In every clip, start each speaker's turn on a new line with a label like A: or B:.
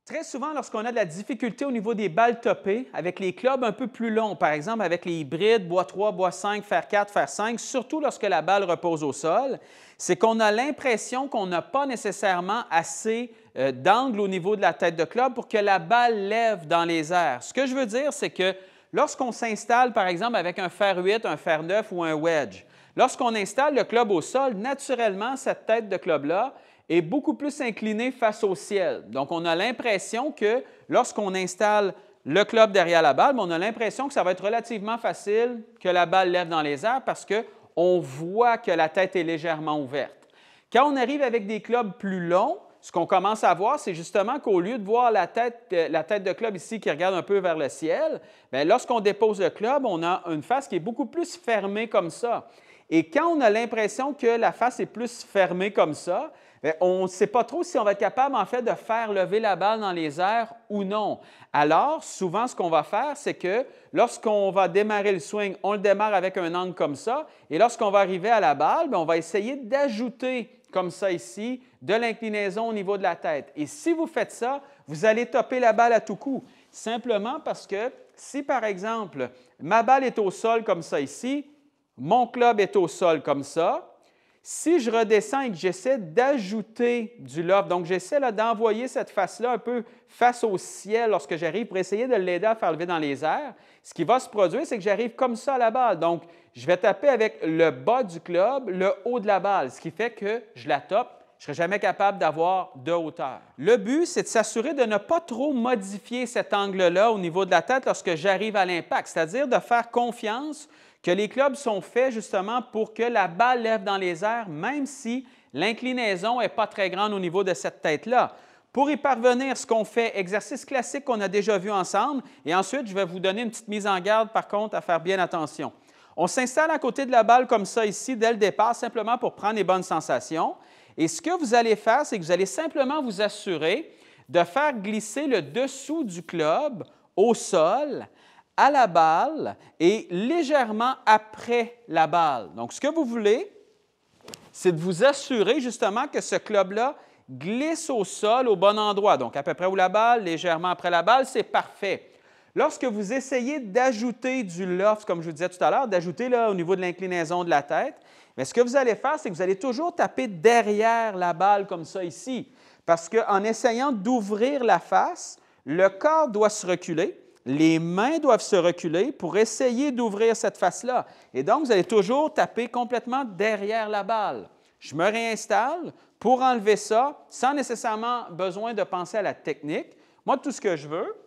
A: Très souvent, lorsqu'on a de la difficulté au niveau des balles topées, avec les clubs un peu plus longs, par exemple avec les hybrides, bois 3, bois 5, fer 4, fer 5, surtout lorsque la balle repose au sol, c'est qu'on a l'impression qu'on n'a pas nécessairement assez d'angle au niveau de la tête de club pour que la balle lève dans les airs. Ce que je veux dire, c'est que lorsqu'on s'installe, par exemple, avec un fer 8, un fer 9 ou un wedge, lorsqu'on installe le club au sol, naturellement, cette tête de club-là est beaucoup plus inclinée face au ciel. Donc, on a l'impression que lorsqu'on installe le club derrière la balle, on a l'impression que ça va être relativement facile que la balle lève dans les airs parce qu'on voit que la tête est légèrement ouverte. Quand on arrive avec des clubs plus longs, ce qu'on commence à voir, c'est justement qu'au lieu de voir la tête de club ici qui regarde un peu vers le ciel, lorsqu'on dépose le club, on a une face qui est beaucoup plus fermée comme ça. Et quand on a l'impression que la face est plus fermée comme ça, on ne sait pas trop si on va être capable, en fait, de faire lever la balle dans les airs ou non. Alors, souvent, ce qu'on va faire, c'est que lorsqu'on va démarrer le swing, on le démarre avec un angle comme ça, et lorsqu'on va arriver à la balle, on va essayer d'ajouter, comme ça ici, de l'inclinaison au niveau de la tête. Et si vous faites ça, vous allez topper la balle à tout coup. Simplement parce que si, par exemple, ma balle est au sol comme ça ici, mon club est au sol comme ça, si je redescends et que j'essaie d'ajouter du loft, donc j'essaie d'envoyer cette face-là un peu face au ciel lorsque j'arrive pour essayer de l'aider à faire lever dans les airs, ce qui va se produire, c'est que j'arrive comme ça à la balle. Donc, je vais taper avec le bas du club, le haut de la balle, ce qui fait que je la tope. Je ne serai jamais capable d'avoir de hauteur. Le but, c'est de s'assurer de ne pas trop modifier cet angle-là au niveau de la tête lorsque j'arrive à l'impact, c'est-à-dire de faire confiance que les clubs sont faits justement pour que la balle lève dans les airs, même si l'inclinaison n'est pas très grande au niveau de cette tête-là. Pour y parvenir, ce qu'on fait, exercice classique qu'on a déjà vu ensemble, et ensuite, je vais vous donner une petite mise en garde, par contre, à faire bien attention. On s'installe à côté de la balle comme ça ici, dès le départ, simplement pour prendre les bonnes sensations. Et ce que vous allez faire, c'est que vous allez simplement vous assurer de faire glisser le dessous du club au sol, à la balle et légèrement après la balle. Donc, ce que vous voulez, c'est de vous assurer justement que ce club-là glisse au sol au bon endroit. Donc, à peu près où la balle, légèrement après la balle, c'est parfait. Lorsque vous essayez d'ajouter du loft, comme je vous disais tout à l'heure, d'ajouter au niveau de l'inclinaison de la tête, mais ce que vous allez faire, c'est que vous allez toujours taper derrière la balle comme ça ici. Parce qu'en essayant d'ouvrir la face, le corps doit se reculer. Les mains doivent se reculer pour essayer d'ouvrir cette face-là. Et donc, vous allez toujours taper complètement derrière la balle. Je me réinstalle pour enlever ça sans nécessairement besoin de penser à la technique. Moi, tout ce que je veux,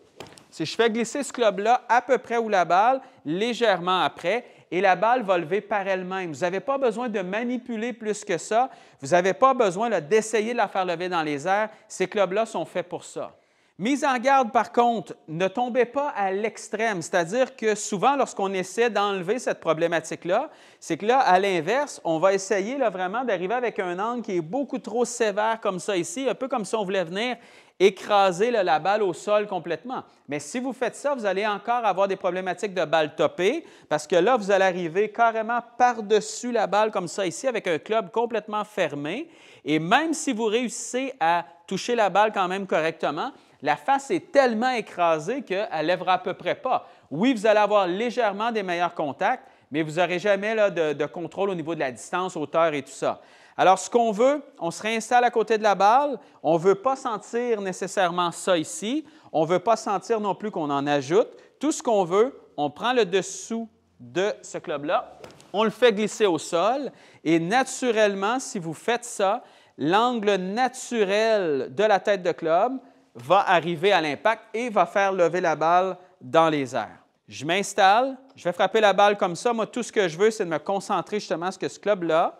A: c'est que je fais glisser ce club-là à peu près où la balle, légèrement après, et la balle va lever par elle-même. Vous n'avez pas besoin de manipuler plus que ça. Vous n'avez pas besoin d'essayer de la faire lever dans les airs. Ces clubs-là sont faits pour ça. Mise en garde, par contre, ne tombez pas à l'extrême, c'est-à-dire que souvent, lorsqu'on essaie d'enlever cette problématique-là, c'est que là, à l'inverse, on va essayer vraiment d'arriver avec un angle qui est beaucoup trop sévère comme ça ici, un peu comme si on voulait venir écraser la balle au sol complètement. Mais si vous faites ça, vous allez encore avoir des problématiques de balle topée parce que là, vous allez arriver carrément par-dessus la balle comme ça ici avec un club complètement fermé. Et même si vous réussissez à toucher la balle quand même correctement, la face est tellement écrasée qu'elle ne lèvera à peu près pas. Oui, vous allez avoir légèrement des meilleurs contacts, mais vous n'aurez jamais de contrôle au niveau de la distance, hauteur et tout ça. Alors, ce qu'on veut, on se réinstalle à côté de la balle. On ne veut pas sentir nécessairement ça ici. On ne veut pas sentir non plus qu'on en ajoute. Tout ce qu'on veut, on prend le dessous de ce club-là, on le fait glisser au sol et naturellement, si vous faites ça, l'angle naturel de la tête de club va arriver à l'impact et va faire lever la balle dans les airs. Je m'installe, je vais frapper la balle comme ça. Moi, tout ce que je veux, c'est de me concentrer justement sur ce club-là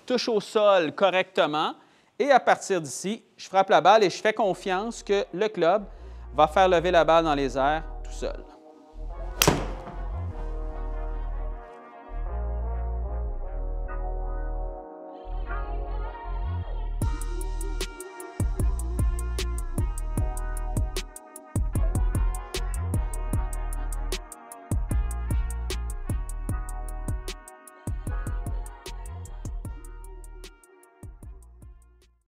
A: touche au sol correctement. Et à partir d'ici, je frappe la balle et je fais confiance que le club va faire lever la balle dans les airs tout seul.